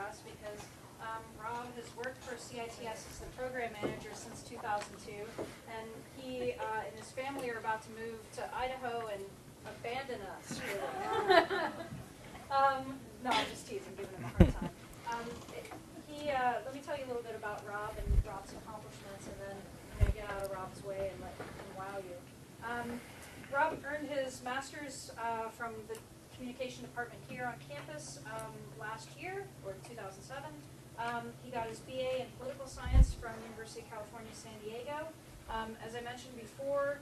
us because Rob has worked for CITS as the program manager since 2002, and he and his family are about to move to Idaho and abandon us, really. No, I'm just teasing, giving him a hard time. Let me tell you a little bit about Rob and Rob's accomplishments, and then I'm going to get out of Rob's way and wow you. Rob earned his master's from the communication department here on campus last year, or 2007. He got his BA in political science from University of California, San Diego. As I mentioned before,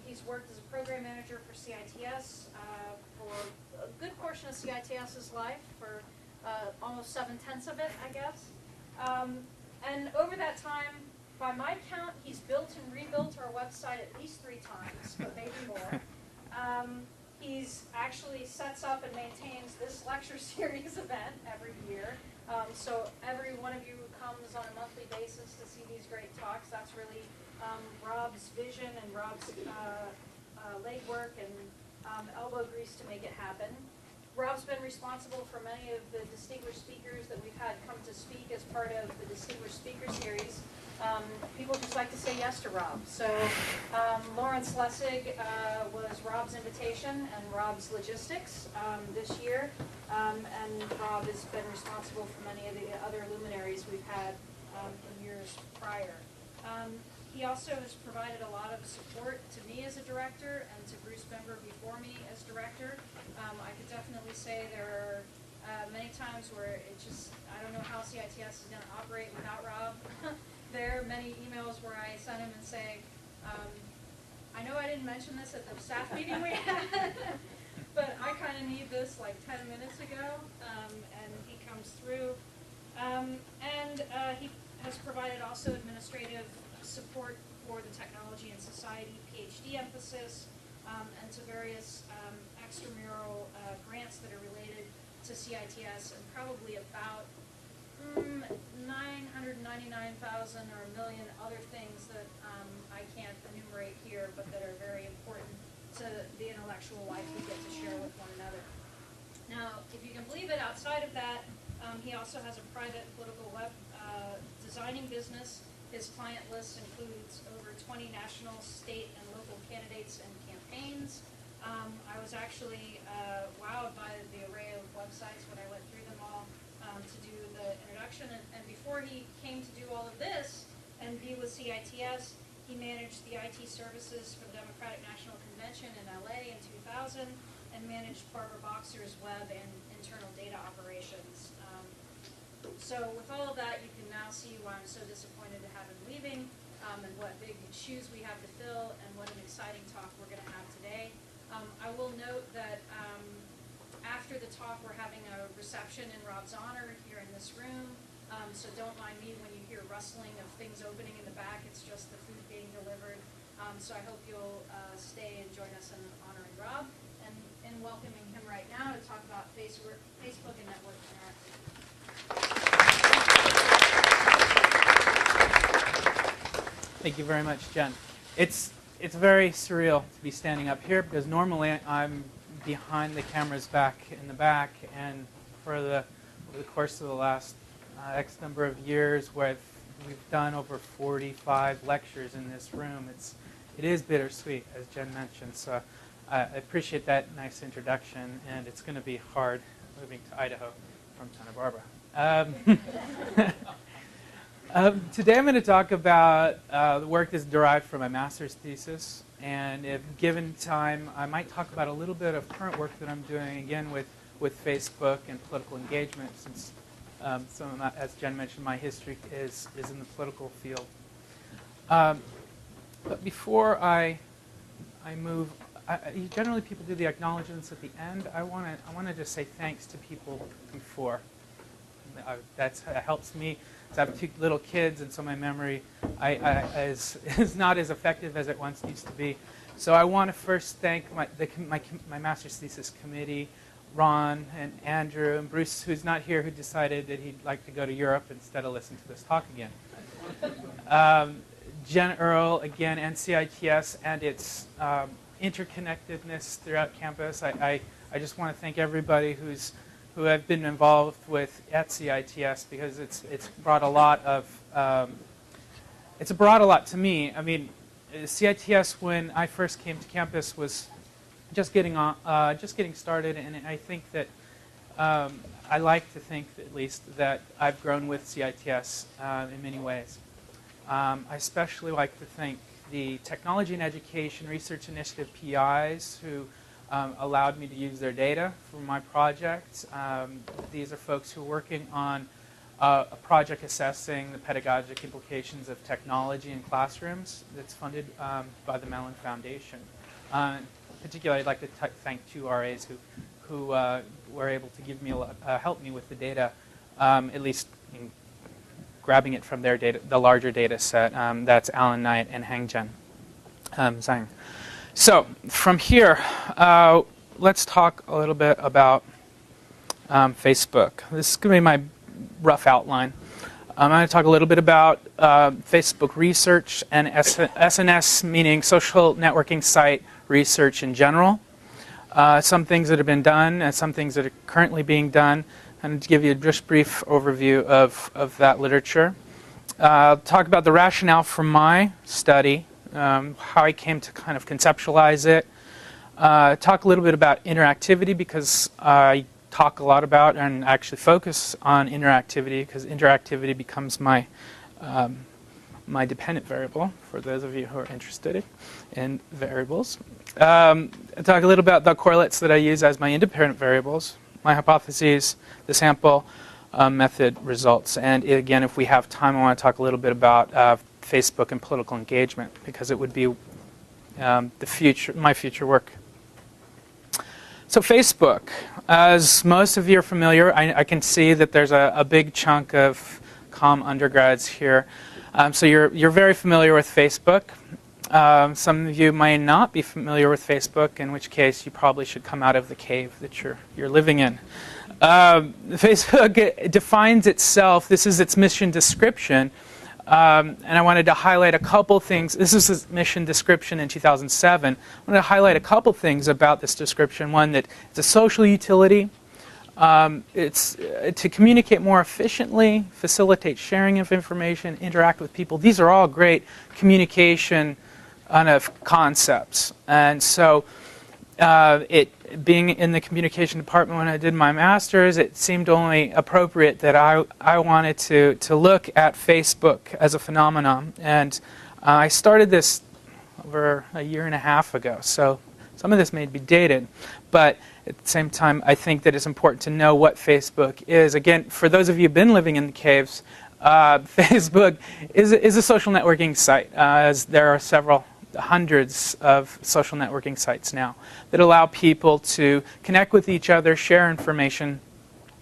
he's worked as a program manager for CITS for a good portion of CITS's life, for almost 7/10 of it, I guess. And over that time, by my count, he's built and rebuilt our website at least 3 times, but maybe more. He's actually sets up and maintains this lecture series event every year. So every one of you who comes on a monthly basis to see these great talks, that's really Rob's vision and Rob's legwork and elbow grease to make it happen. Rob's been responsible for many of the distinguished speakers that we've had come to speak as part of the Distinguished Speaker Series. People just like to say yes to Rob. So Lawrence Lessig was Rob's invitation and Rob's logistics this year. And Rob has been responsible for many of the other luminaries we've had in years prior. He also has provided a lot of support to me as a director and to Bruce Bember before me as director. I could definitely say there are many times where it just, I don't know how CITS is going to operate without Rob. There are many emails where I send him and say, I know I didn't mention this at the staff meeting we had, but I kind of need this like 10 minutes ago, and he comes through. He has provided also administrative support for the Technology and Society PhD emphasis, and to various extramural grants that are related to CITS, and probably about 999,000 or a million other things that I can't enumerate here, but that are very important to the intellectual life we get to share with one another. Now, if you can believe it, outside of that, he also has a private political web designing business. His client list includes over 20 national, state, and local candidates and campaigns. I was actually wowed by the array of websites when I went through them all to do the introduction. And before he came to do all of this and be with CITS, he managed the IT services for the Democratic National Convention in LA in 2000 and managed Barbara Boxer's web and internal data operations. So with all of that, you can now see why I'm so disappointed to have him leaving, and what big shoes we have to fill, and what an exciting talk we're going to have today. I will note that after the talk, we're having a reception in Rob's honor here in this room, so don't mind me when you hear rustling of things opening in the back. It's just the food being delivered. So I hope you'll stay and join us in honoring Rob and in welcoming him right now to talk about Facebook and network interactivity. Thank you very much, Jen. It's very surreal to be standing up here because normally I'm behind the cameras back in the back, and for the course of the last X number of years, where we've done over 45 lectures in this room, it is bittersweet, as Jen mentioned. So I appreciate that nice introduction, and it's going to be hard moving to Idaho from Santa Barbara. Today I'm going to talk about the work that's derived from my master's thesis, and if given time, I might talk about a little bit of current work that I'm doing, again, with Facebook and political engagement, since as Jen mentioned, my history is in the political field. But before I move, generally people do the acknowledgements at the end. I want to just say thanks to people before. That helps me. I have 2 little kids, and so my memory is not as effective as it once used to be. So I want to first thank my master's thesis committee, Ron and Andrew and Bruce, who's not here, who decided that he'd like to go to Europe instead of listen to this talk again. Jen Earl, again, and CITS and its interconnectedness throughout campus. I just want to thank everybody who's who have been involved with at CITS because it's brought a lot to me. I mean, CITS when I first came to campus was just getting started, and I think that I like to think at least that I've grown with CITS in many ways. I especially like to thank the Technology and Education Research Initiative PIs who allowed me to use their data for my project. These are folks who are working on a project assessing the pedagogic implications of technology in classrooms that's funded by the Mellon Foundation. Particularly, I'd like to thank two RAs who were able to give me help me with the data, at least in grabbing it from their data, the larger data set. That's Alan Knight and Hangjen Zhang. So from here, let's talk a little bit about Facebook. This is going to be my rough outline. I'm going to talk a little bit about Facebook research and SNS, meaning social networking site research in general. Some things that have been done and some things that are currently being done, and to give you a just brief overview of that literature. I'll talk about the rationale for my study, how I came to kind of conceptualize it. Talk a little bit about interactivity because I talk a lot about and actually focus on interactivity because interactivity becomes my my dependent variable for those of you who are interested in variables. I talk a little about the correlates that I use as my independent variables, my hypotheses, the sample, method, results. And again, if we have time, I want to talk a little bit about Facebook and political engagement because it would be my future work. So Facebook, as most of you are familiar, I can see that there's a big chunk of comm undergrads here. So you're very familiar with Facebook. Some of you may not be familiar with Facebook, in which case you probably should come out of the cave that you're living in. Facebook defines itself, this is its mission description, and I wanted to highlight a couple things. This is its mission description in 2007. I wanted to highlight a couple things about this description. One, that it's a social utility. It's to communicate more efficiently, facilitate sharing of information, interact with people. These are all great communication kind of concepts. And so it being in the communication department when I did my master's, it seemed only appropriate that I wanted to look at Facebook as a phenomenon. And I started this over a year and a half ago. So some of this may be dated, but at the same time, I think that it's important to know what Facebook is. Again, for those of you who've been living in the caves, Facebook is a social networking site, as there are several hundreds of social networking sites now that allow people to connect with each other, share information,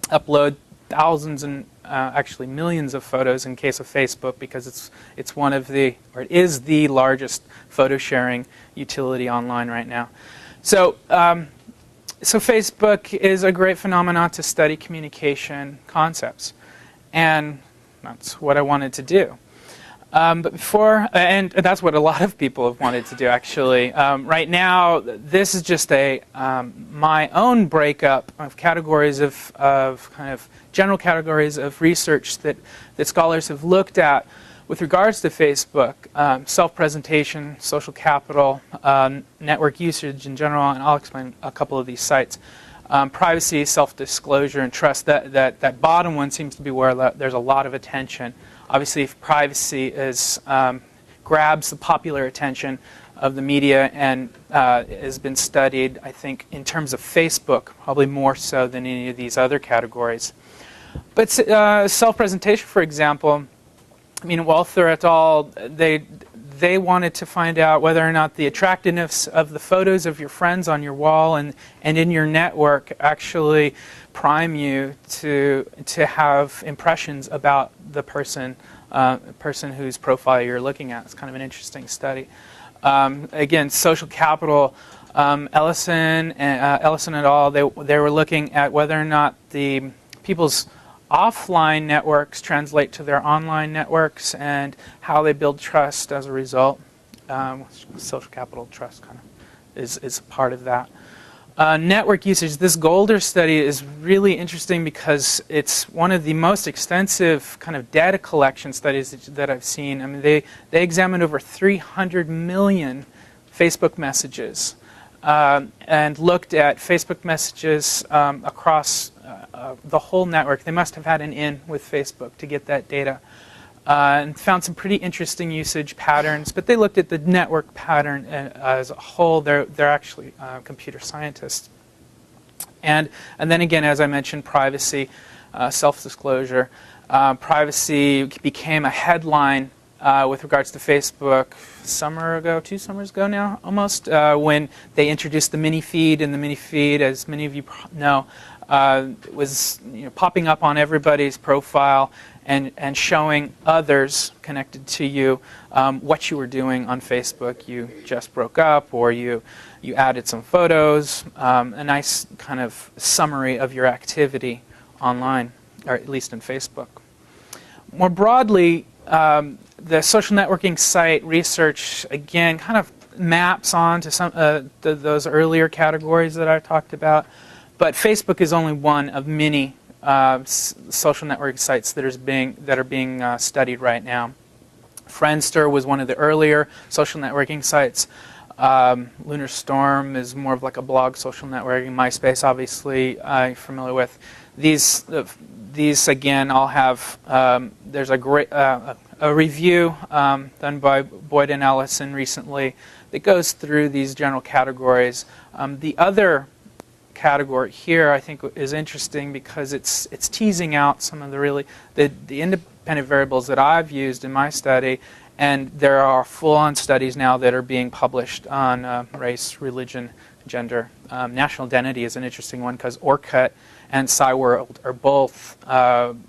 upload thousands and actually millions of photos in case of Facebook because it's one of the, or it is the largest photo sharing utility online right now. So so Facebook is a great phenomenon to study communication concepts, and that's what I wanted to do. But before, and that's what a lot of people have wanted to do actually. Right now, this is just my own breakup of categories of kind of general categories of research that scholars have looked at with regards to Facebook, self-presentation, social capital, network usage in general, and I'll explain a couple of these sites. Privacy, self-disclosure, and trust. That bottom one seems to be where there's a lot of attention. Obviously, if privacy grabs the popular attention of the media and has been studied, I think, in terms of Facebook, probably more so than any of these other categories. But self-presentation, for example, I mean, Walther et al., they wanted to find out whether or not the attractiveness of the photos of your friends on your wall and in your network actually prime you to have impressions about the person whose profile you're looking at. It's kind of an interesting study. Again, social capital, Ellison et al., they were looking at whether or not the people's offline networks translate to their online networks and how they build trust as a result. Social capital trust kind of is part of that. Network usage. This Golder study is really interesting because it's one of the most extensive kind of data collection studies that I've seen. I mean, they examined over 300 million Facebook messages and looked at Facebook messages across the whole network. They must have had an in with Facebook to get that data. And found some pretty interesting usage patterns, but they looked at the network pattern as a whole. They're actually computer scientists. And then again, as I mentioned, privacy, self-disclosure. Privacy became a headline with regards to Facebook two summers ago now, almost, when they introduced the mini feed. And the mini feed, as many of you know, was popping up on everybody's profile and showing others connected to you what you were doing on Facebook. You just broke up, or you added some photos, a nice kind of summary of your activity online, or at least in Facebook. More broadly, the social networking site research, again, kind of maps on to some those earlier categories that I talked about. But Facebook is only one of many social networking sites that are being studied right now. Friendster was one of the earlier social networking sites. Lunar Storm is more of like a blog social networking. MySpace, obviously, I'm familiar with. These again all have. There's a great a review done by Boyd and Ellison recently that goes through these general categories. The other category here, I think, is interesting because it's teasing out some of the independent variables that I've used in my study, and there are full-on studies now that are being published on race, religion, gender. National identity is an interesting one because Orkut and Cyworld are both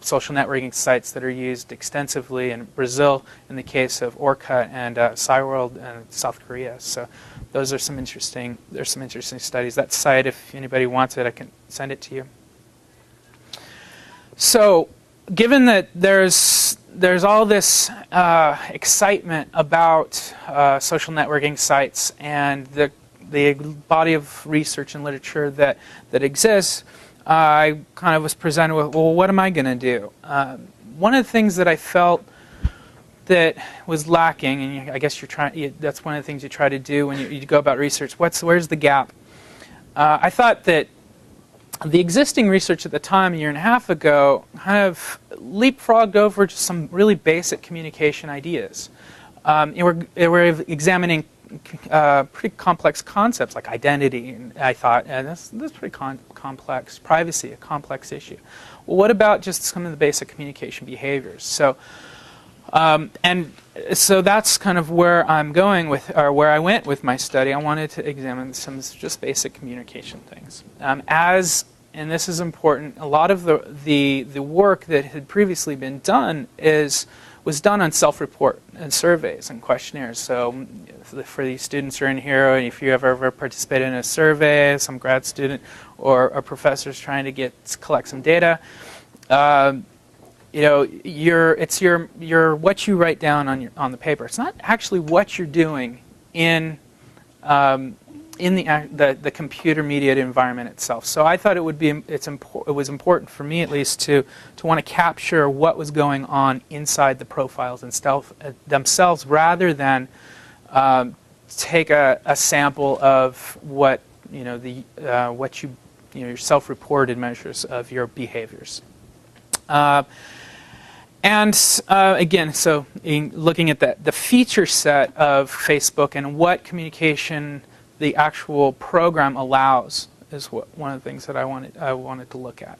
social networking sites that are used extensively in Brazil in the case of Orkut, and Cyworld in South Korea. So those are some interesting studies. That site, if anybody wants it, I can send it to you. So given that there's all this excitement about social networking sites and the body of research and literature that exists, I kind of was presented with, well, what am I going to do? One of the things that I felt that was lacking, and I guess that's one of the things you try to do when you go about research. Where's the gap? I thought that the existing research at the time, a year and a half ago, kind of leapfrogged over just some really basic communication ideas. We're examining pretty complex concepts like identity, and I thought, that's pretty complex. Privacy, a complex issue. Well, what about just some of the basic communication behaviors? So that's kind of where I'm going with, or where I went with my study. I wanted to examine some just basic communication things. And this is important, a lot of the work that had previously been done was done on self-report and surveys and questionnaires. So for these students who are in here, if you have ever participated in a survey, some grad student or a professor's trying to collect some data, it's your what you write down on the paper. It's not actually what you're doing in the computer-mediated environment itself. So I thought it was important for me, at least, to want to capture what was going on inside the profiles themselves, rather than take a sample of what your self-reported measures of your behaviors. Again, so in looking at the feature set of Facebook and what communication the actual program allows is one of the things that I wanted to look at.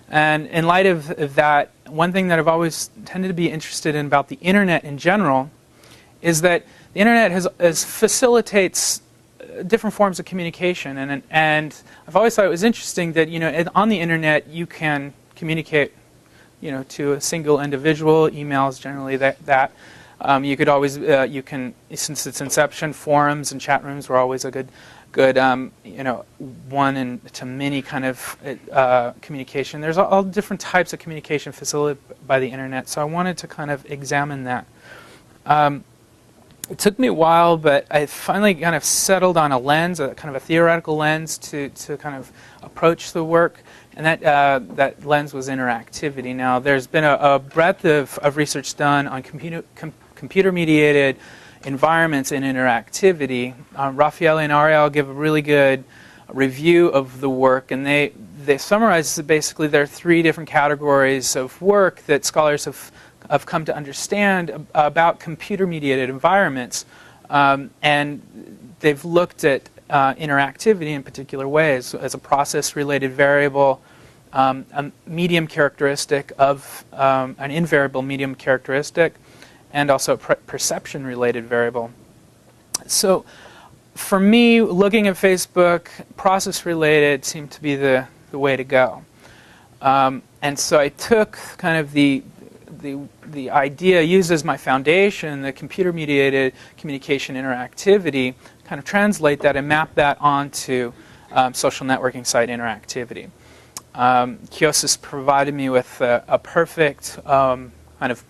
And in light of that, one thing that I've always tended to be interested in about the internet in general is that the internet facilitates different forms of communication, and I've always thought it was interesting that on the internet you can communicate to a single individual. Emails generally that. You could always, since its inception, forums and chat rooms were always a good one-to-many kind of communication. There's all different types of communication facilitated by the internet, so I wanted to kind of examine that. it took me a while, but I finally kind of settled on a lens, a kind of a theoretical lens to kind of approach the work, and that lens was interactivity. Now, there's been a breadth of research done on computer-mediated environments in interactivity. Raffaele and Ariel give a really good review of the work, and they summarize that basically there are three different categories of work that scholars have come to understand about computer-mediated environments, and they've looked at interactivity in particular ways as a process-related variable, a medium characteristic of an invariable medium characteristic, and also a perception-related variable. So for me, looking at Facebook, process-related seemed to be the way to go. And so I took kind of the idea, used as my foundation, the computer-mediated communication interactivity, kind of translate that and map that onto social networking site interactivity. Kiosis provided me with a perfect kind of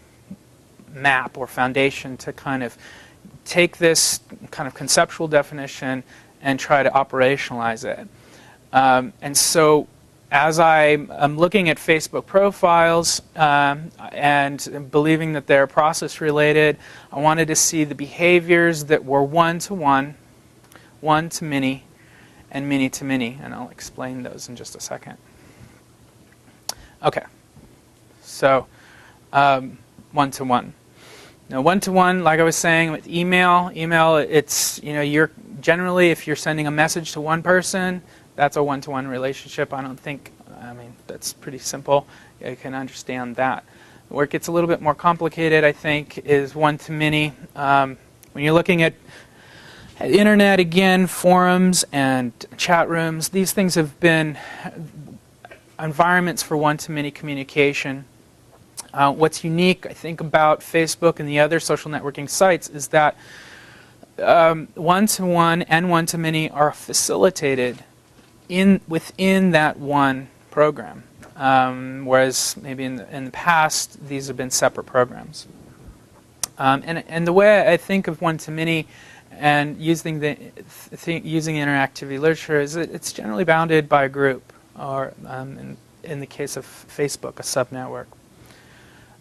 map or foundation to kind of take this kind of conceptual definition and try to operationalize it. And so as I'm looking at Facebook profiles and believing that they're process-related, I wanted to see the behaviors that were one-to-one, one-to-many, and many-to-many. And I'll explain those in just a second. Okay. So one-to-one. Now, one-to-one, like I was saying, with email, it's, you're generally, if you're sending a message to one person, that's a one-to-one relationship. I mean, that's pretty simple. You can understand that. Where it gets a little bit more complicated, I think, is one-to-many. When you're looking at internet, again, forums and chat rooms, these things have been environments for one-to-many communication. What's unique, I think, about Facebook and the other social networking sites is that one-to-one and one-to-many are facilitated within that one program, whereas maybe in the past these have been separate programs. And the way I think of one-to-many and using interactivity literature is that it's generally bounded by a group, or in the case of Facebook, a subnetwork.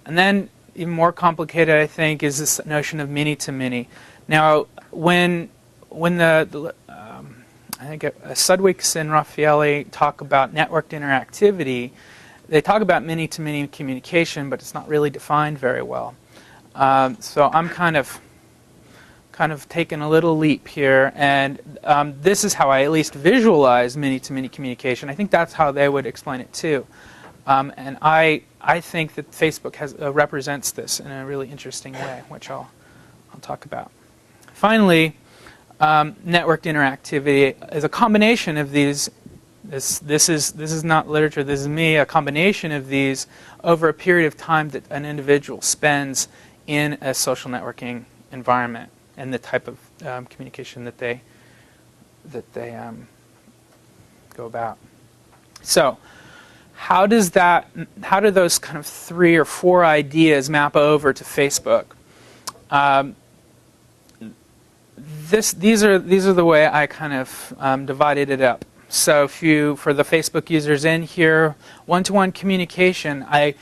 And then, even more complicated, I think, is this notion of many-to-many. Now, when I think Sudwicks and Raffaele talk about networked interactivity, they talk about many-to-many communication, but it's not really defined very well. So I'm kind of taking a little leap here, and this is how I at least visualize many-to-many communication. I think that's how they would explain it too. And I think that Facebook represents this in a really interesting way, which I'll talk about. Finally, networked interactivity is a combination of these. This is not literature. This is me. A combination of these over a period of time that an individual spends in a social networking environment and the type of communication that they go about. So, how do those kind of 3 or 4 ideas map over to Facebook? These are the way I kind of divided it up. So for the Facebook users in here, one-to-one communication, I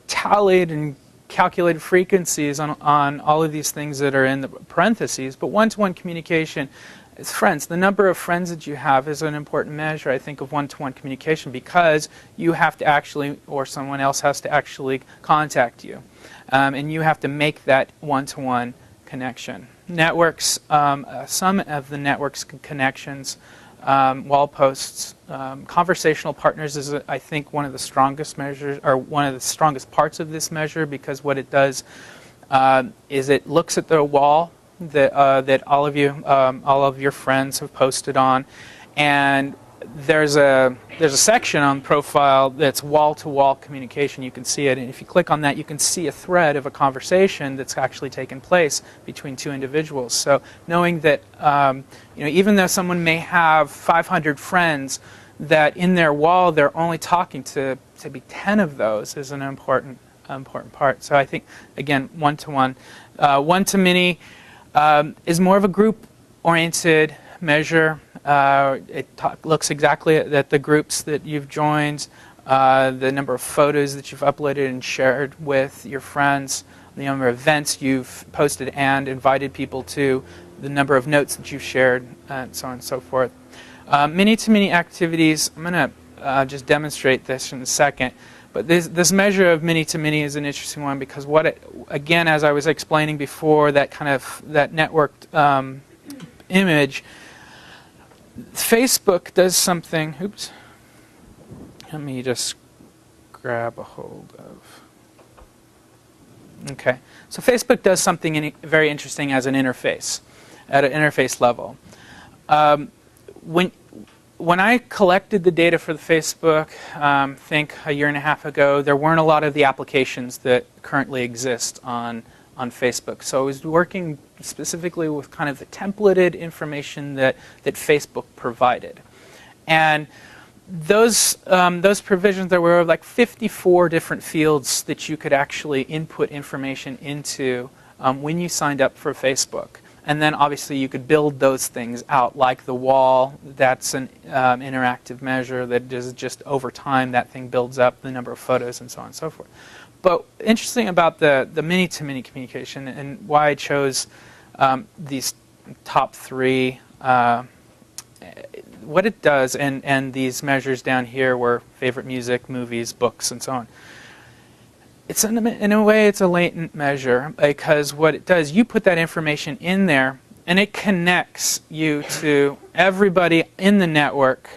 tallied and calculated frequencies on all of these things that are in the parentheses, but one-to-one communication is friends. The number of friends that you have is an important measure, I think, of one-to-one communication, because you have to actually, or someone else has to actually contact you. And you have to make that one-to-one connection. Networks, some of the networks connections, wall posts, conversational partners is, I think, one of the strongest measures, or one of the strongest parts of this measure, because what it does is it looks at the wall that all of your friends have posted on, and there's a section on the profile that's wall-to-wall communication. You can see it, and if you click on that, you can see a thread of a conversation that's actually taken place between 2 individuals. So knowing that even though someone may have 500 friends, that in their wall they're only talking to be 10 of those is an important part. So I think, again, one-to-one, one-to-many. is more of a group-oriented measure. It looks exactly at the groups that you've joined, the number of photos that you've uploaded and shared with your friends, the number of events you've posted and invited people to, the number of notes that you've shared, and so on and so forth. Many-to-many activities, I'm going to just demonstrate this in a second, but this measure of many-to-many is an interesting one because again, as I was explaining before, that networked image, Facebook does something, oops, let me just grab a hold of, okay. So Facebook does something very interesting as an interface, at an interface level. When I collected the data for the Facebook, think a year and a half ago, there weren't a lot of the applications that currently exist on Facebook. So I was working specifically with kind of the templated information that Facebook provided. And those provisions, there were like 54 different fields that you could actually input information into when you signed up for Facebook. And then obviously you could build those things out, like the wall. That's an interactive measure that is just over time that thing builds up the number of photos and so on and so forth. But interesting about the many-to-many communication and why I chose these top three, what it does, and these measures down here were favorite music, movies, books, and so on. It's in a way, it's a latent measure because what it does, you put that information in there, and it connects you to everybody in the network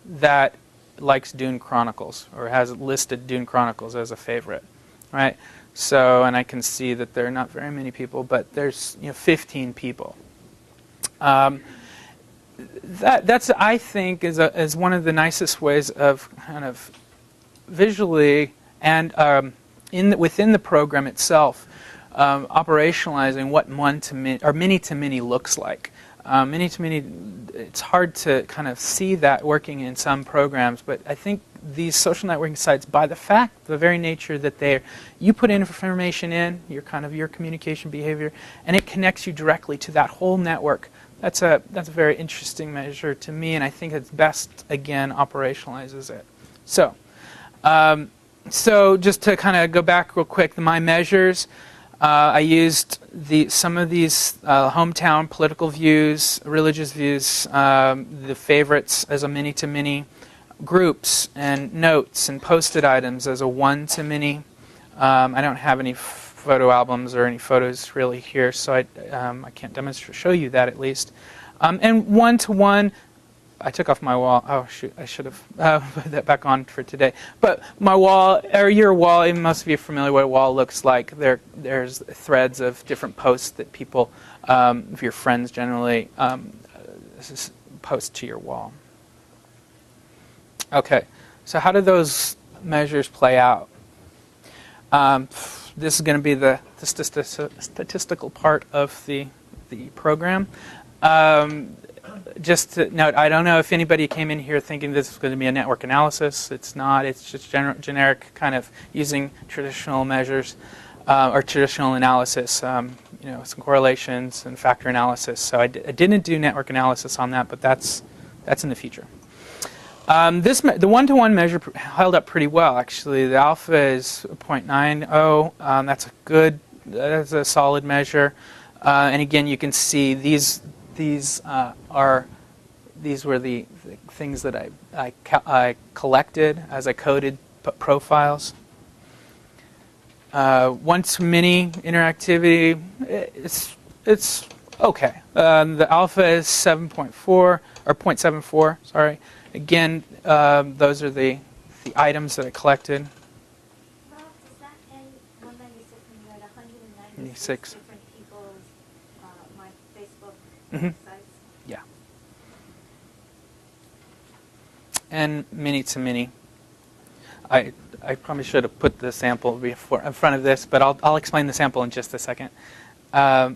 that likes Dune Chronicles or has listed Dune Chronicles as a favorite, right? So, and I can see that there are not very many people, but there's 15 people. That's I think is one of the nicest ways of kind of visually and within the program itself, operationalizing what one-to-many or many-to-many looks like. Many-to-many, it's hard to kind of see that working in some programs, but I think these social networking sites, by the very nature that you put information in, your communication behavior, and it connects you directly to that whole network. That's a very interesting measure to me, and I think it's best, again, operationalizes it. So just to kind of go back real quick, my measures, I used some of these hometown political views, religious views, the favorites as a many-to-many, groups and notes and posted items as a one-to-many. I don't have any photo albums or any photos really here, so I can't show you that at least. And one-to-one, I took off my wall. Oh shoot! I should have put that back on for today. But my wall, or your wall, most of you are familiar with what a wall looks like. There's threads of different posts that people, of your friends generally, post to your wall. Okay, so how do those measures play out? This is going to be the statistical part of the program. Just to note, I don't know if anybody came in here thinking this is going to be a network analysis. It's not. It's just generic kind of using traditional measures or traditional analysis, some correlations and factor analysis. So I didn't do network analysis on that, but that's in the future. The one-to-one measure held up pretty well, actually. The alpha is 0.90. That's a solid measure. And again, you can see these were the things that I collected as I coded profiles. One-to-many interactivity, it's okay. The alpha is 7.4 or 0.74. Sorry. Again, those are the items that I collected. Rob, does that end 196 when you had 196 different people's my Facebook sites? Yeah. And many-to-many. I probably should have put the sample in front of this, but I'll explain the sample in just a second. And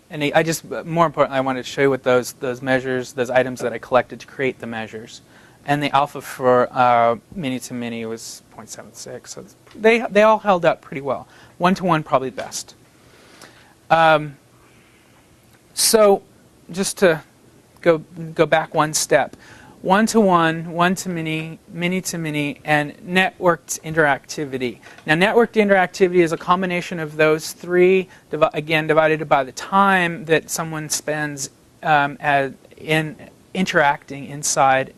more importantly, I wanted to show you what those measures, those items that I collected to create the measures. And the alpha for many-to-many was 0.76. So they all held up pretty well. One-to-one probably best. So just to go back one step, one-to-one, one-to-many, many-to-many, and networked interactivity. Now, networked interactivity is a combination of those three, again, divided by the time that someone spends in interacting inside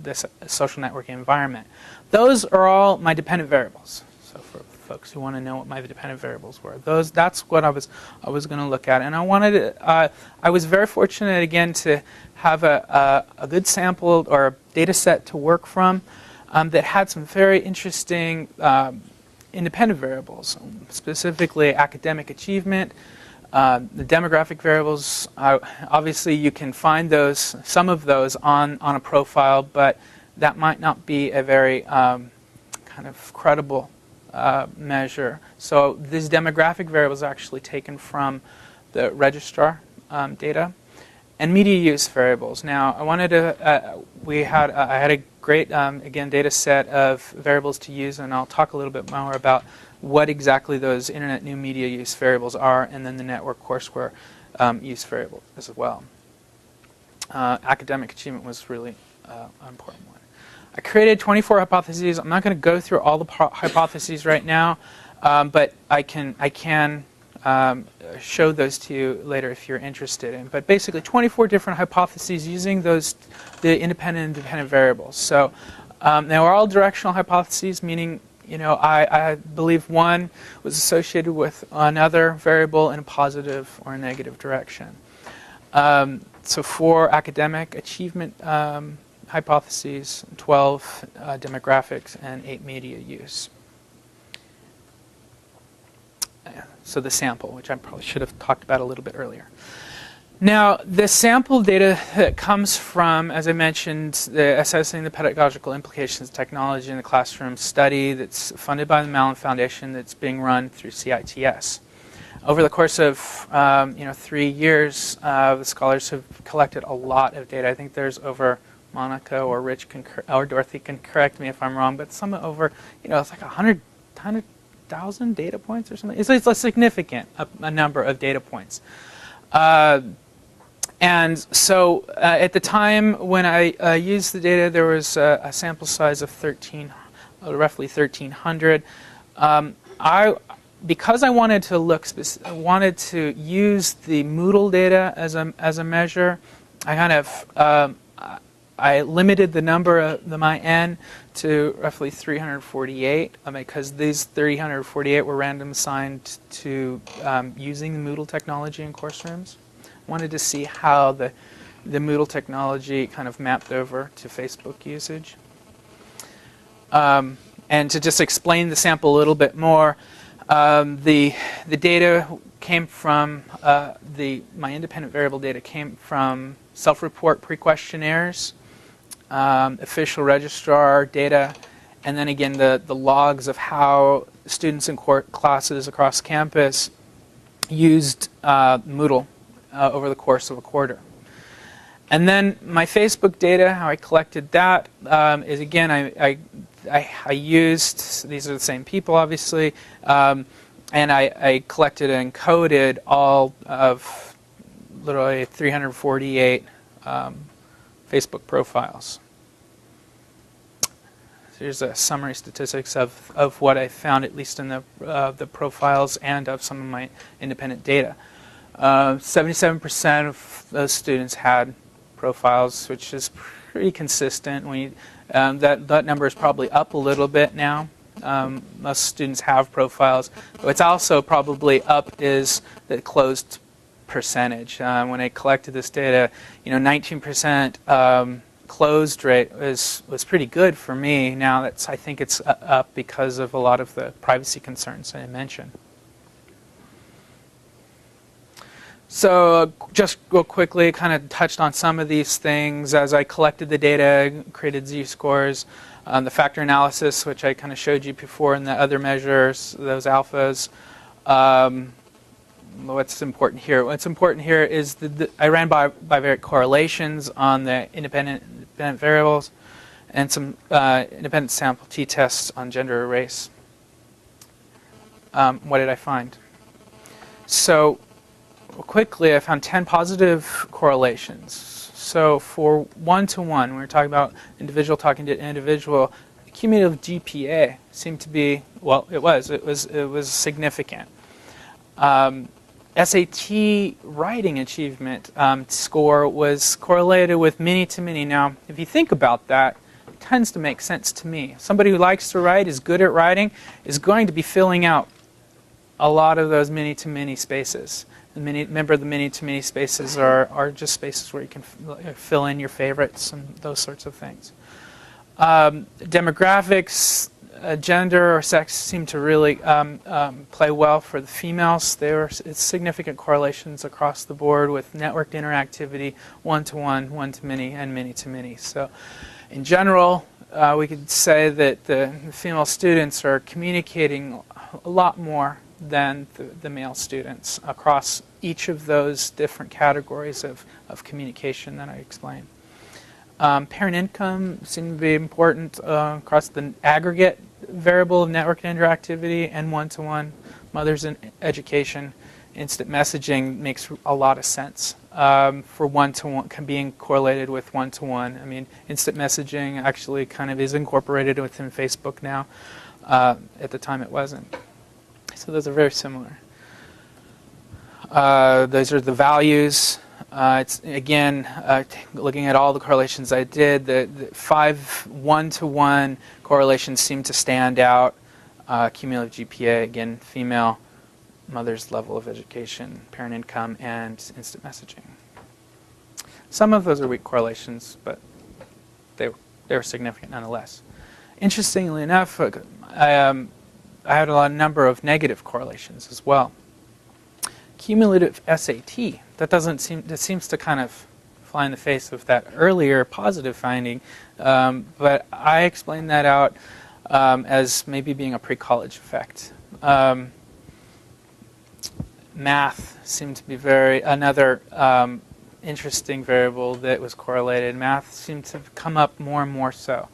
this social networking environment. Those are all my dependent variables. So for folks who want to know what my dependent variables were, that's what I was going to look at. And I was very fortunate again to have a good sample or a data set to work from that had some very interesting independent variables, specifically academic achievement. The demographic variables, obviously you can find some of those on a profile, but that might not be a very kind of credible measure. So these demographic variables are actually taken from the registrar data. And media use variables. Now, I wanted to, I had a great, again, data set of variables to use, and I'll talk a little bit more about what exactly those internet new media use variables are, and then the network courseware use variable as well. Academic achievement was really an important one. I created 24 hypotheses. I'm not going to go through all the hypotheses right now, but I can show those to you later if you're interested in. But basically 24 different hypotheses using the independent and dependent variables. So they were all directional hypotheses, meaning I believe one was associated with another variable in a positive or a negative direction. So 4 academic achievement hypotheses, 12 demographics, and 8 media use. So the sample, which I probably should have talked about a little bit earlier. Now, the sample data that comes from, as I mentioned, assessing the pedagogical implications of technology in the classroom study that's funded by the Mellon Foundation that's being run through CITS. Over the course of 3 years, the scholars have collected a lot of data. I think there's over, Monica or Rich or Dorothy can correct me if I'm wrong, but some over, it's like 100,000 data points or something. It's a significant a number of data points. And so at the time when I used the data, there was a sample size of roughly 1,300. Because I wanted to use the Moodle data as a measure, I kind of I limited the number of my N to roughly 348 because these 348 were random assigned to using the Moodle technology in course rooms. Wanted to see how the Moodle technology kind of mapped over to Facebook usage. And to just explain the sample a little bit more, the data came from, my independent variable data came from self-report pre-questionnaires, official registrar data, and then again the logs of how students in classes across campus used Moodle over the course of a quarter. And then my Facebook data, how I collected that is again I used, these are the same people obviously, and I collected and encoded all of literally 348 Facebook profiles. So here's a summary statistics of what I found, at least in the profiles and of some of my independent data. 77% of those students had profiles, which is pretty consistent. That number is probably up a little bit now. Most students have profiles. What's also probably up is the closed percentage. When I collected this data, 19% closed rate was pretty good for me. Now I think it's up because of a lot of the privacy concerns I mentioned. So just real quickly, kind of touched on some of these things as I collected the data, created z-scores, the factor analysis, which I kind of showed you before, and the other measures, those alphas. What's important here? What's important here is I ran bivariate correlations on the independent variables and some independent sample t-tests on gender or race. What did I find? So quickly, I found 10 positive correlations. So for one-to-one, we were talking about individual talking to individual, the cumulative GPA seemed to be, well, it was significant. SAT writing achievement score was correlated with many-to-many. Now, if you think about that, it tends to make sense to me. Somebody who likes to write, is good at writing, is going to be filling out a lot of those many-to-many spaces. Remember, the many-to-many spaces are just spaces where you can fill in your favorites and those sorts of things. Demographics, gender or sex seem to really play well for the females. There are significant correlations across the board with networked interactivity, one-to-one, one-to-many, and many-to-many. So in general, we could say that the female students are communicating a lot more than the male students across each of those different categories of communication that I explained. Parent income seemed to be important across the aggregate variable of network interactivity and one-to-one. Mother's education, instant messaging makes a lot of sense for one-to-one, being correlated with one-to-one. I mean, instant messaging actually kind of is incorporated within Facebook now. At the time it wasn't. So those are very similar. Those are the values. It's again looking at all the correlations I did. The 5 one-to-one correlations seem to stand out. Cumulative GPA, again, female, mother's level of education, parent income, and instant messaging. Some of those are weak correlations, but they were significant nonetheless. Interestingly enough, I had a number of negative correlations as well. Cumulative SAT, that seems to kind of fly in the face of that earlier positive finding, but I explained that out as maybe being a pre-college effect. Math seemed to be another interesting variable that was correlated. Math seemed to come up more and more so.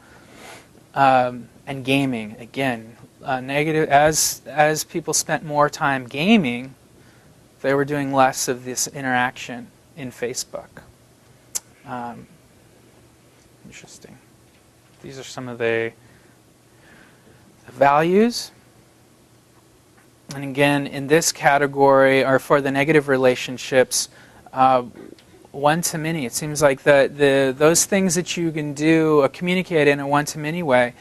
And gaming, again, negative. As people spent more time gaming, they were doing less of this interaction in Facebook. Interesting. These are some of the values. And again, in this category, or for the negative relationships, one-to-many. It seems like those things that you can do communicate in a one-to-many way.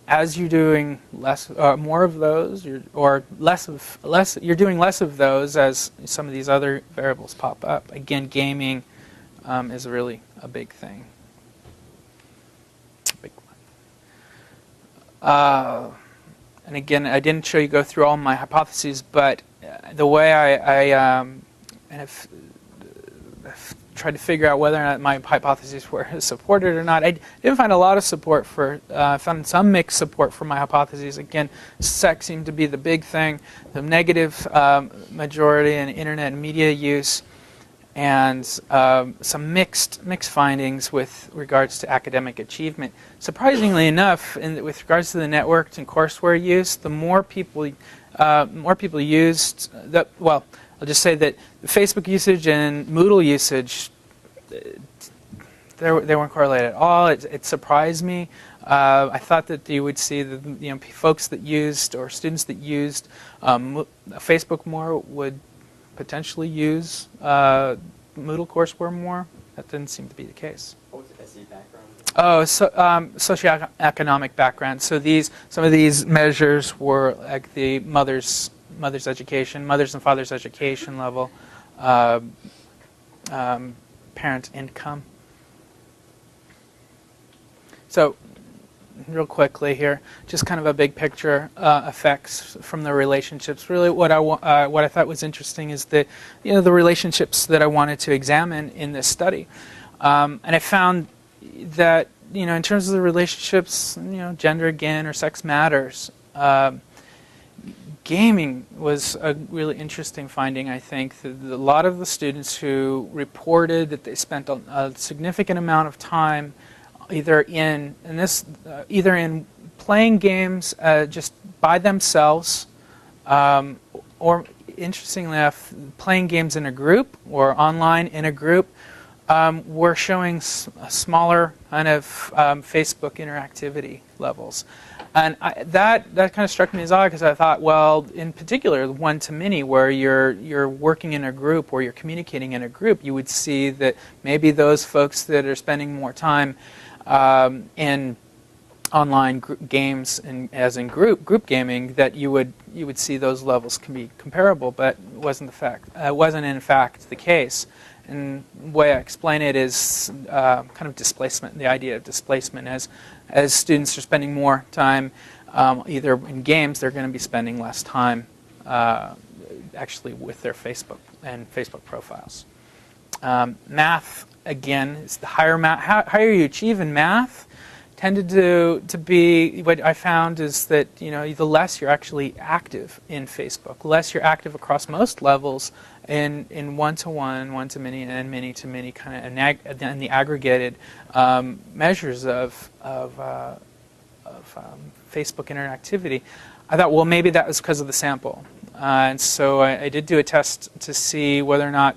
As you're doing more of those, you're doing less of those as some of these other variables pop up. Again, gaming is really a big thing. Big one. And again, I didn't show you go through all my hypotheses, but the way I have tried to figure out whether or not my hypotheses were supported or not. I didn't find a lot of support I found some mixed support for my hypotheses. Again, sex seemed to be the big thing, the negative majority in internet and media use, and some mixed findings with regards to academic achievement. Surprisingly enough, with regards to the networked and courseware use, the more people used that. Well, I'll just say that Facebook usage and Moodle usage, they weren't correlated at all. It surprised me. I thought that you would see the folks that used or students that used Facebook more would potentially use Moodle courseware more. That didn't seem to be the case. What was the SE background? Oh, socioeconomic background. So some of these measures were like the mother's education, mother's and father's education level, parent income. So, real quickly here, just kind of a big picture effects from the relationships. Really, what I thought was interesting is the relationships that I wanted to examine in this study, and I found that in terms of the relationships, gender again or sex matters. Gaming was a really interesting finding, I think. A lot of the students who reported that they spent a significant amount of time either in playing games just by themselves, or interestingly enough, playing games in a group or online in a group were showing smaller kind of Facebook interactivity levels. And that kind of struck me as odd because I thought, well, in particular, one-to-many, where you're working in a group or you're communicating in a group, you would see that maybe those folks that are spending more time in online games and as in group gaming, that you would see those levels can be comparable, but it wasn't in fact the case. And the way I explain it is kind of displacement, the idea of displacement. As students are spending more time either in games, they're going to be spending less time actually with their Facebook and Facebook profiles. Math, again, is the higher you achieve in math, tended to be, what I found is that the less you're actually active in Facebook, the less you're active across most levels in one-to-one, one-to-many, and many-to-many kind of in the aggregated measures of Facebook interactivity. I thought, well, maybe that was because of the sample, and so I did do a test to see whether or not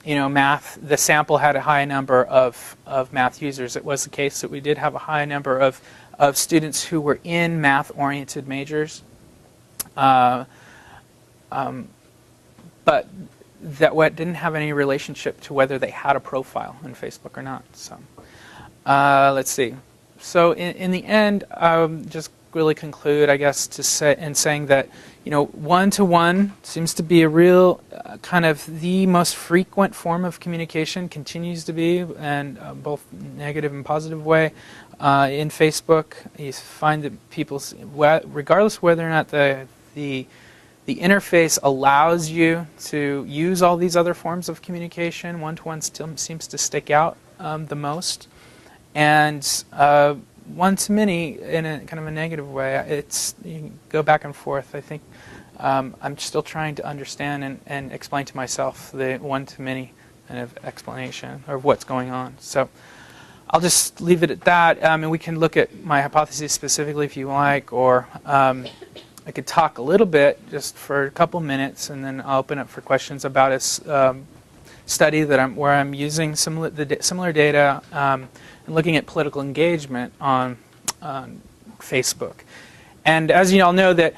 math, the sample had a high number of math users. It was the case that we did have a high number of students who were in math-oriented majors. But that didn't have any relationship to whether they had a profile on Facebook or not. So let's see. So in the end, just really conclude, I guess, saying that one-to-one seems to be a real kind of the most frequent form of communication, continues to be, and both negative and positive way in Facebook. You find that people, regardless of whether or not the interface allows you to use all these other forms of communication, one-to-one still seems to stick out the most. And one-to-many, in a kind of a negative way, you can go back and forth. I think I'm still trying to understand and explain to myself the one-to-many kind of explanation of what's going on. So I'll just leave it at that. And we can look at my hypotheses specifically if you like, or I could talk a little bit just for a couple minutes, and then I'll open up for questions about a study where I'm using similar data and looking at political engagement on Facebook. And as you all know, that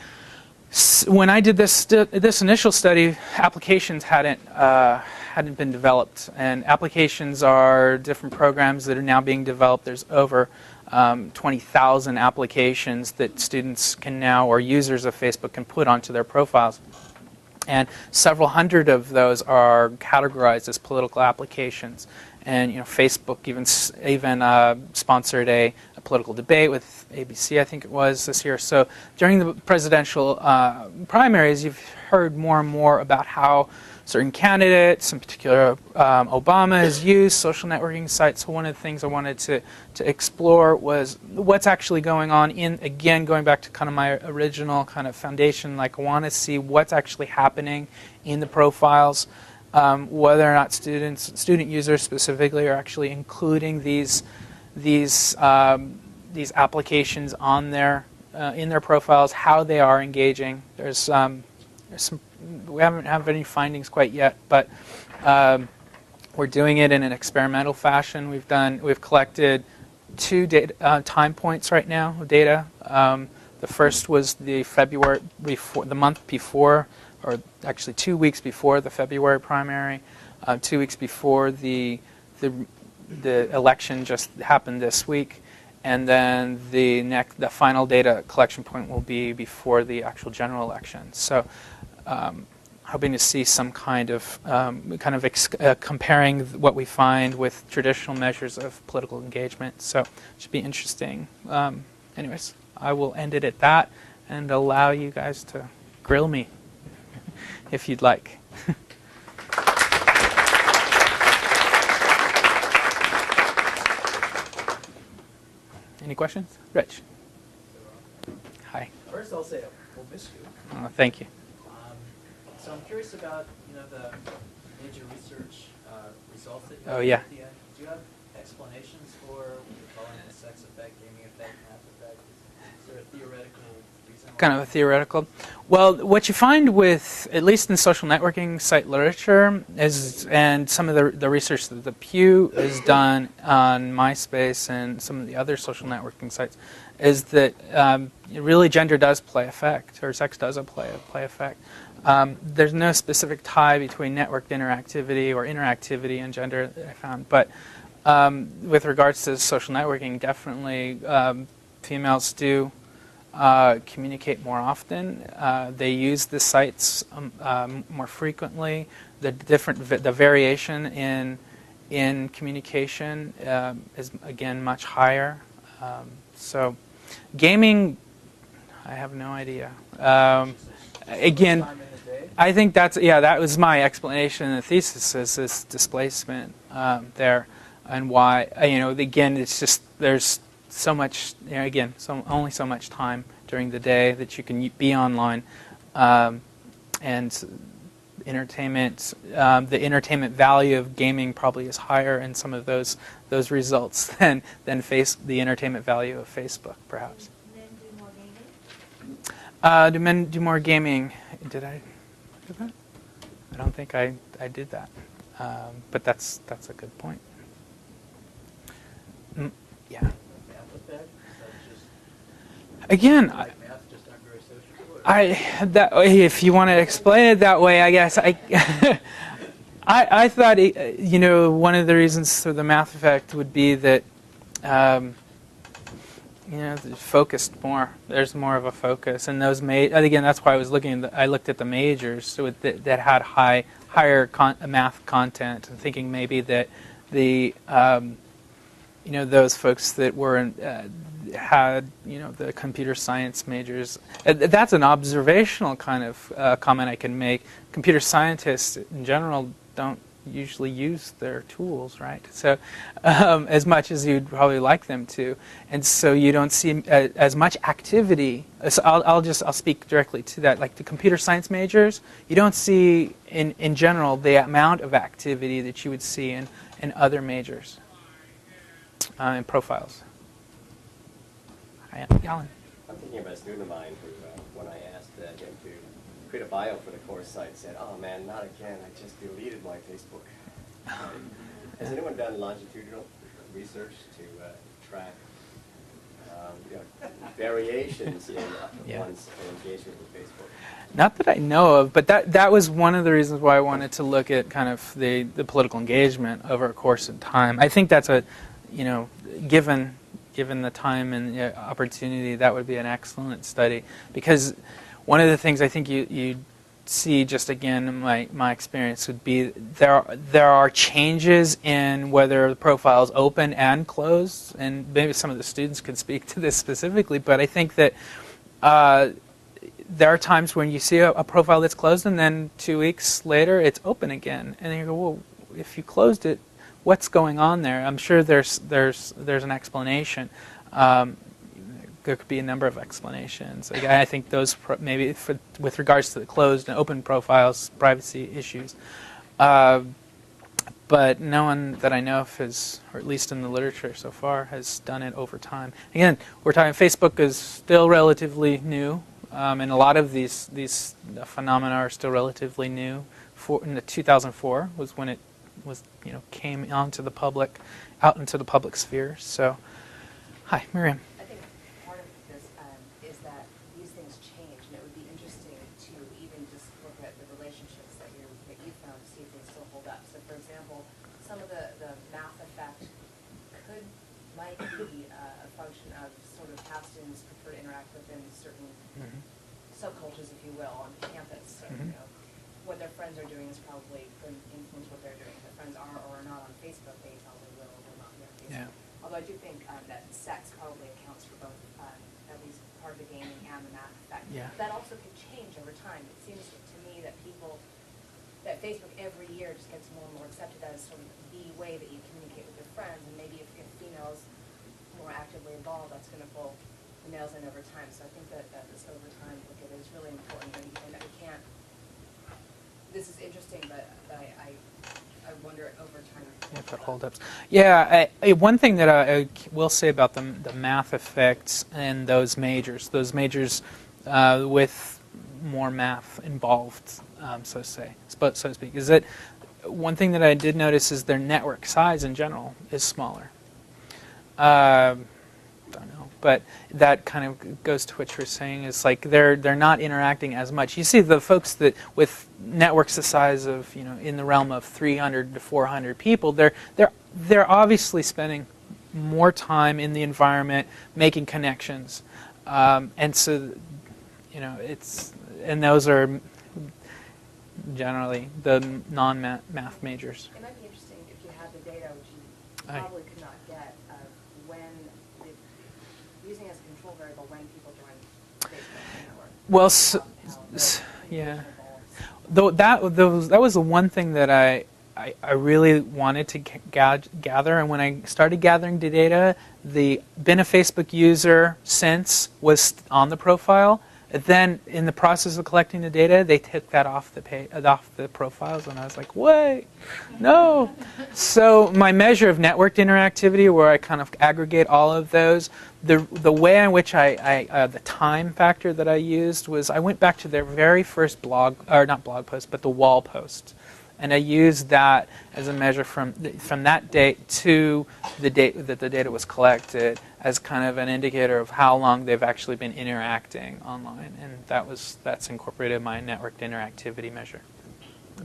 when I did this initial study, applications hadn't been developed, and applications are different programs that are now being developed. There's over 20,000 applications that students can now, or users of Facebook, can put onto their profiles. And several hundred of those are categorized as political applications. And Facebook even sponsored a political debate with ABC, I think it was, this year. So during the presidential primaries, you've heard more and more about how certain candidates, in particular Obama, has used social networking sites. So one of the things I wanted to explore was what's actually going on again, going back to kind of my original kind of foundation, like I want to see what's actually happening in the profiles, whether or not student users specifically are actually including these applications on in their profiles, how they are engaging. There's some. We haven't had any findings quite yet, but we're doing it in an experimental fashion. We've collected 2 time points right now of data. The first was the month before, or actually 2 weeks before the February primary, 2 weeks before the election just happened this week, and then the final data collection point will be before the actual general election. So. Hoping to see some kind of comparing what we find with traditional measures of political engagement. So it should be interesting. Anyways, I will end it at that and allow you guys to grill me if you'd like. Any questions? Rich. Hi. First, I'll say we'll miss you. Thank you. So I'm curious about the major research results that you Oh, have yeah. at the end. Do you have explanations for what you're calling the sex effect, gaming effect, math effect? there a theoretical reason? Kind of a theoretical. Well, what you find with, at least in social networking site literature, is, and some of the research that the Pew has done on MySpace and some of the other social networking sites, is that really gender does play effect, or sex does play effect. There's no specific tie between networked interactivity or interactivity and gender that I found, but with regards to social networking, definitely females do communicate more often. They use the sites more frequently. The variation in communication is again much higher. So, gaming, I have no idea. Again, I think that was my explanation in the thesis, is this displacement there, and why again it's just there's so much, again, only so much time during the day that you can be online, and entertainment, the entertainment value of gaming probably is higher in some of those results than the entertainment value of Facebook, perhaps. Men do more gaming? Do men do more gaming? Did I do that? I don't think I did that, but that's a good point. Yeah. Again, if you want to explain it that way, I guess I thought one of the reasons for the math effect would be that focused more. There's more of a focus, and those again, that's why I was looking. I looked at the majors that had higher math content, and thinking maybe that the those folks that were had the computer science majors. That's an observational kind of comment I can make. Computer scientists in general don't usually use their tools, right? So as much as you'd probably like them to, and so you don't see as much activity. So I'll speak directly to that. Like the computer science majors, you don't see in general the amount of activity that you would see in other majors and profiles. Alan. I'm thinking about a student of mine who, when I asked him to create a bio for the course site, said, "Oh man, not again! I just deleted my Facebook." Has anyone done longitudinal research to track variations in one's engagement with Facebook? Not that I know of, but that was one of the reasons why I wanted to look at kind of the political engagement over a course of time. I think that's given the time and opportunity, that would be an excellent study. Because one of the things I think you see, just again in my experience, would be there are changes in whether the profile is open and closed, and maybe some of the students could speak to this specifically, but I think that there are times when you see a profile that's closed and then 2 weeks later it's open again, and then you go, well, if you closed it, what's going on there? I'm sure there's an explanation. There could be a number of explanations. I think those maybe with regards to the closed and open profiles, privacy issues. But no one that I know of has, or at least in the literature so far, has done it over time. Again, we're talking Facebook is still relatively new, and a lot of these phenomena are still relatively new. In the 2004 was when it was came out into the public sphere. So, hi, Miriam. I think part of this is that these things change, and it would be interesting to even just look at the relationships that you found to see if they still hold up. So, for example, some of the math effect might be a function of sort of how students prefer to interact within certain subcultures, if you will, on campus. So, what their friends are doing is probably going to influence what they're doing. If their friends are or are not on Facebook, they probably will or will not be on Facebook. Yeah. Although I do think that sex probably accounts for both, at least part of the gaming and the math effect. Yeah. That also could change over time. It seems to me that that Facebook every year just gets more and more accepted as sort of the way that you communicate with your friends, and maybe if females more actively involved, that's going to pull the males in over time. So I think that this over time look at it is really important, and that we can't. This is interesting, but I wonder over time If it holdups. Yeah, one thing that I will say about the math effects and those majors with more math involved, so to speak, is that one thing that I did notice is their network size in general is smaller. Don't know, but that kind of goes to what you're saying. Is like they're not interacting as much. You see the folks that with networks the size of in the realm of 300 to 400 people, they're obviously spending more time in the environment making connections, and so those are generally the non-math majors. It might be interesting if you had the data, which you probably could not get, when using as a control variable when people join Facebook network. Well, yeah. Though that was the one thing that I really wanted to gather, and when I started gathering the data, the been a Facebook user since was on the profile. Then, in the process of collecting the data, they took that off the profiles, and I was like, "Wait, no!" So my measure of networked interactivity, where I kind of aggregate all of those, the way in which the time factor that I used was I went back to their very first blog, or not blog post, but the wall post, and I used that as a measure from that date to the date that the data was collected, as kind of an indicator of how long they've actually been interacting online, and that's incorporated in my networked interactivity measure.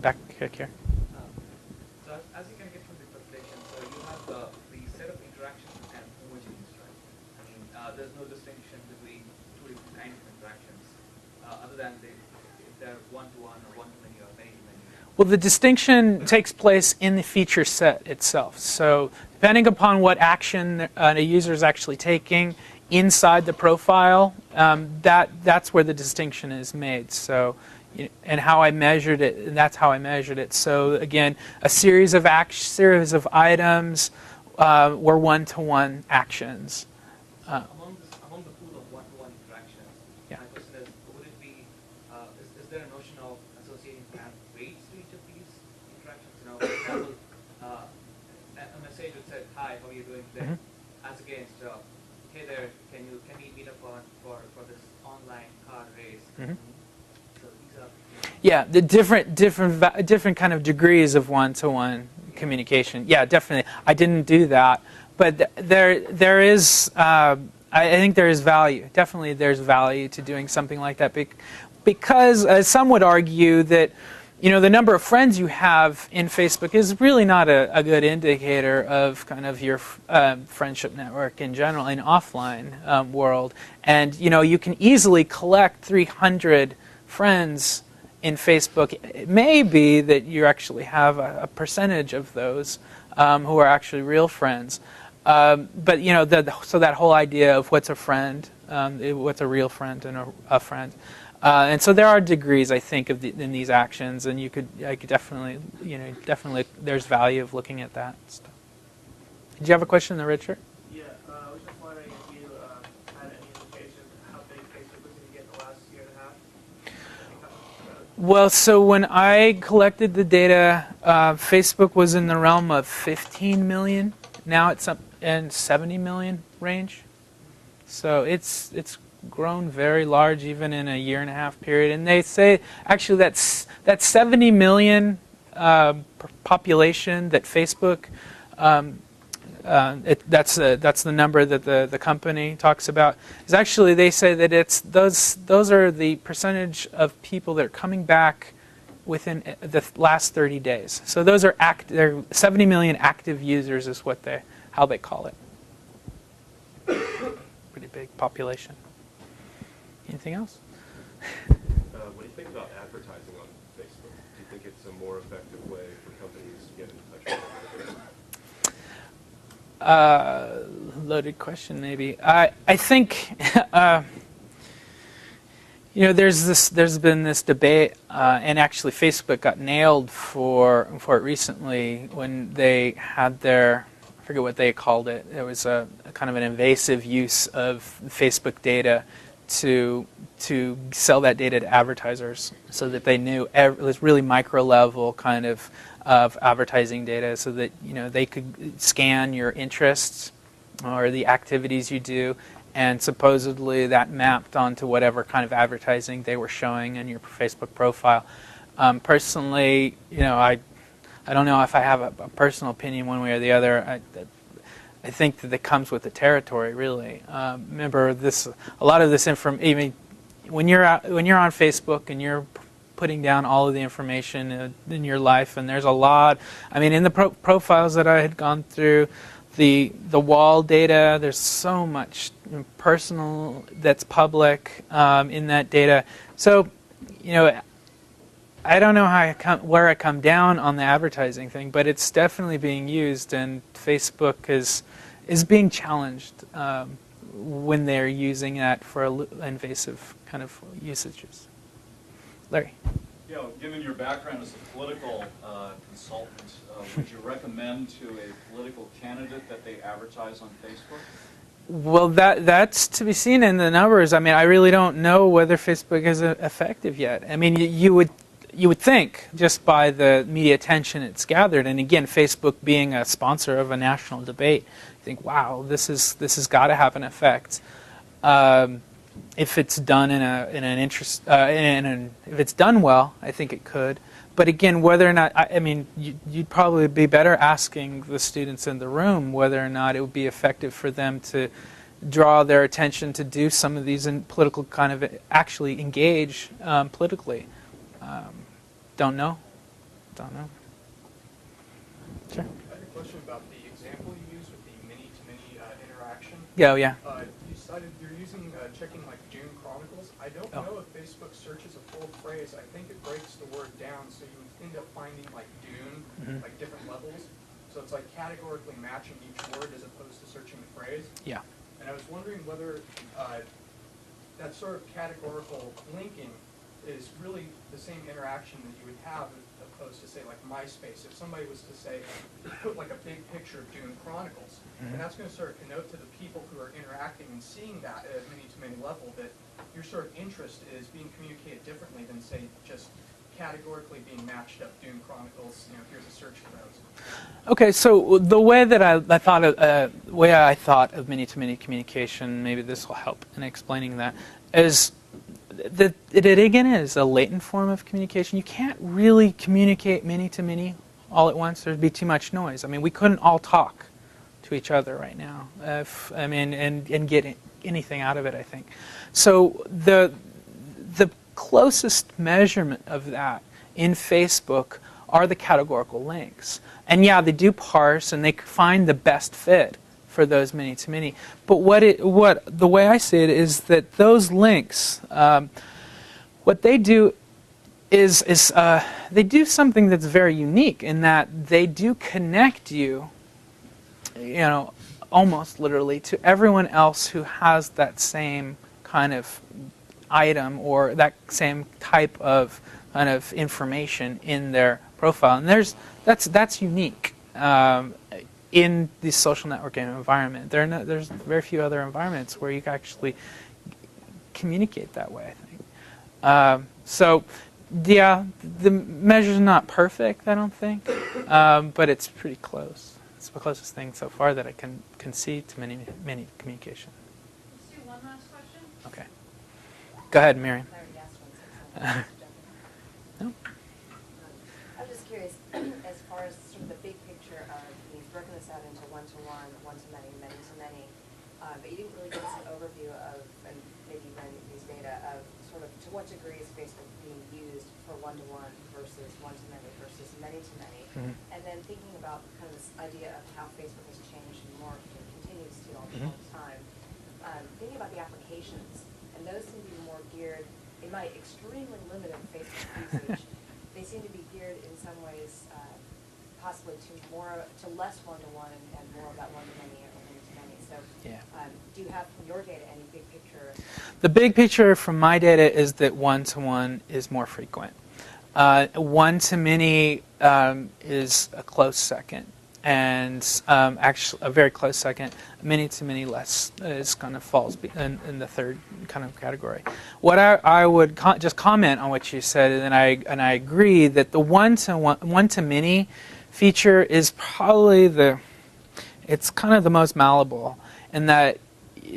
Back here. So as you can get from the presentation, so you have the set of interactions and homogeneous, right? I mean, there's no distinction between two different kinds of interactions, other than if they're one-to-one or one-to-many or many-to-many. Well, the distinction takes place in the feature set itself. So depending upon what action a user is actually taking inside the profile, that's where the distinction is made. So, and how I measured it, and that's how I measured it. So again, a series of items were one-to-one actions. Among the pool of one-to-one interactions, Yeah. my question is, would it be, is there a notion of associating weights to each of these interactions? For example, a message would say, "Hi, how are you doing today?" As against, "Hey there, can we meet up for this online car race?" So these are. Yeah, the different kind of degrees of one-to-one communication. Yeah, definitely. I didn't do that, but there is. I think there is value. Definitely, there's value to doing something like that because some would argue that the number of friends you have in Facebook is really not a good indicator of kind of your friendship network in general in offline world. And you can easily collect 300 friends in Facebook. It may be that you actually have a percentage of those who are actually real friends. But so that whole idea of what's a friend, what's a real friend and a friend. And so there are degrees, I think, in these actions, and I could definitely, there's value of looking at that stuff. Did you have a question there, Richard? Yeah, I was just wondering if you had any indication how big Facebook was going to get in the last year and a half. Well, so when I collected the data, Facebook was in the realm of 15 million. Now it's up in 70 million range. So it's grown very large even in a year and a half period. And they say actually that 70 million population that Facebook that's the number that the company talks about is actually they say that it's those are the percentage of people that are coming back within the last 30 days. So those are they're 70 million active users is how they call it. Pretty big population. Anything else? What do you think about advertising on Facebook? Do you think it's a more effective way for companies to get in touch with marketers? Loaded question, maybe. I think there's been this debate, and actually Facebook got nailed for it recently when they had their, I forget what they called it. It was a kind of an invasive use of Facebook data to sell that data to advertisers so that they knew it was really micro level kind of advertising data, so that they could scan your interests or the activities you do, and supposedly that mapped onto whatever kind of advertising they were showing in your Facebook profile. Personally, I don't know if I have a personal opinion one way or the other. I think that comes with the territory, really. Remember, a lot of this information, when you're on Facebook and you're putting down all of the information in your life, and there's a lot. I mean, in the profiles that I had gone through, the wall data, there's so much personal that's public in that data. So, I don't know where I come down on the advertising thing, but it's definitely being used, and Facebook is being challenged when they're using that for invasive kind of usages. Larry? Given your background as a political consultant, would you recommend to a political candidate that they advertise on Facebook? Well, that's to be seen in the numbers. I mean, I really don't know whether Facebook is effective yet. I mean, you would think, just by the media attention it's gathered, and again, Facebook being a sponsor of a national debate, you think, wow, this has got to have an effect. If it's done if it's done well, I think it could. But again, whether or not, you'd probably be better asking the students in the room whether or not it would be effective for them to draw their attention to do some of these political kind of, actually engage politically. Don't know. Sure. I had a question about the example you used with the many-to-many interaction. Yeah, yeah. You cited you're using checking like Dune Chronicles. I don't know if Facebook searches a full phrase. I think it breaks the word down, so you would end up finding like Dune, like different levels. So it's like categorically matching each word as opposed to searching the phrase. Yeah. And I was wondering whether that sort of categorical linking is really the same interaction that you would have as opposed to, say, like MySpace. If somebody was to say, put like a big picture of Dune Chronicles, and that's going to sort of connote to the people who are interacting and seeing that at a many-to-many level that your sort of interest is being communicated differently than, say, just categorically being matched up Dune Chronicles, here's a search for those. Okay, so the way that I thought of many-to-many communication, maybe this will help in explaining that, is that it again is a latent form of communication. You can't really communicate many-to-many all at once. There'd be too much noise. I mean, we couldn't all talk to each other right now, and get anything out of it, I think. So the closest measurement of that in Facebook are the categorical links. And yeah, they do parse and they find the best fit for those many-to-many. But the way I see it is that those links, what they do is they do something that's very unique in that they do connect you, almost literally to everyone else who has that same kind of item or that same type of kind of information in their profile, and that's unique in the social networking environment. There's very few other environments where you can actually communicate that way, I think. So, yeah, the measure's not perfect, I don't think, but it's pretty close. It's the closest thing so far that I can see to many communication. Let's do one last question. Okay. Go ahead, Miriam. I already asked one, so No? I'm just curious, as far as sort of the big picture of, you've broken this out into one-to-one, one-to-many, many-to-many, but you didn't really give us an overview of, and maybe you ran these data, of sort of to what degree is Facebook being used for one-to-one versus one-to-many versus many-to-many, and then thinking about kind of this idea of how Facebook has changed and morphed and continues to all the time, thinking about the applications, and those seem to be more geared, in my extremely limited Facebook usage, they seem to be geared in some ways possibly to less one-to-one and more of that one-to-many or many-to-many. So do you have from your data any big picture? The big picture from my data is that one-to-one is more frequent. One-to-many is a close second. actually a very close second, many-to-many less is kind of falls in the third kind of category. What I would just comment on what you said, and I agree that the one-to-many feature is probably it's kind of the most malleable, in that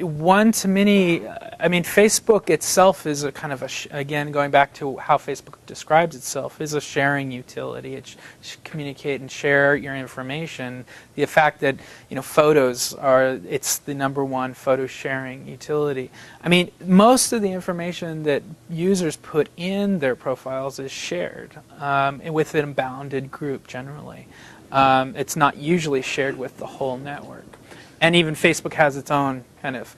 one-to-many, I mean, Facebook itself is a kind of again, going back to how Facebook describes itself, is a sharing utility. It should communicate and share your information. The fact that, photos it's the #1 photo sharing utility. I mean, most of the information that users put in their profiles is shared with an bounded group generally. It's not usually shared with the whole network. And even Facebook has its own kind of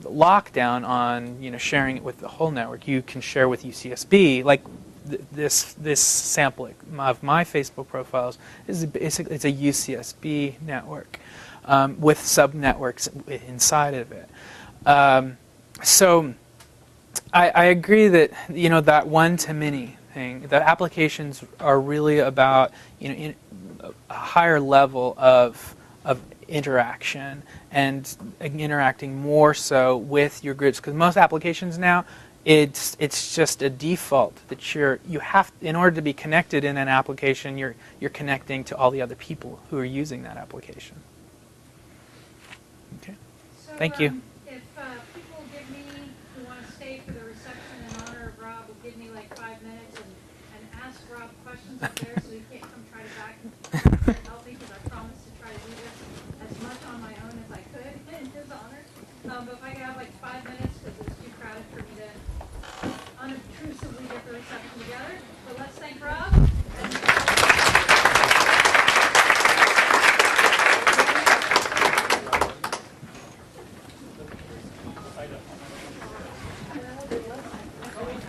lockdown on sharing it with the whole network. You can share with UCSB, like this sample of my Facebook profiles is basically it's a UCSB network with subnetworks inside of it. So I agree that that one-to-many thing. The applications are really about a higher level of interaction and interacting more so with your groups, because most applications now it's just a default that you have, in order to be connected in an application, you're connecting to all the other people who are using that application. Okay. So, thank you. If people give me, who want to stay for the reception in honor of Rob, will give me like 5 minutes and ask Rob questions up there, so he can't come try to back help me, because I promised to try to do this as much on my own as I could in his honor. But if I could have like 5 minutes, because it's too crowded for me to unobtrusively get the reception together. So let's thank Rob.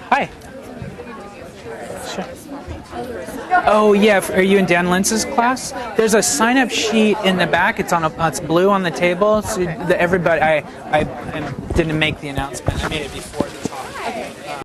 Hi. Sure. Oh yeah, are you in Dan Lentz's class? There's a sign-up sheet in the back. It's blue on the table. So everybody, I didn't make the announcement. I made it before.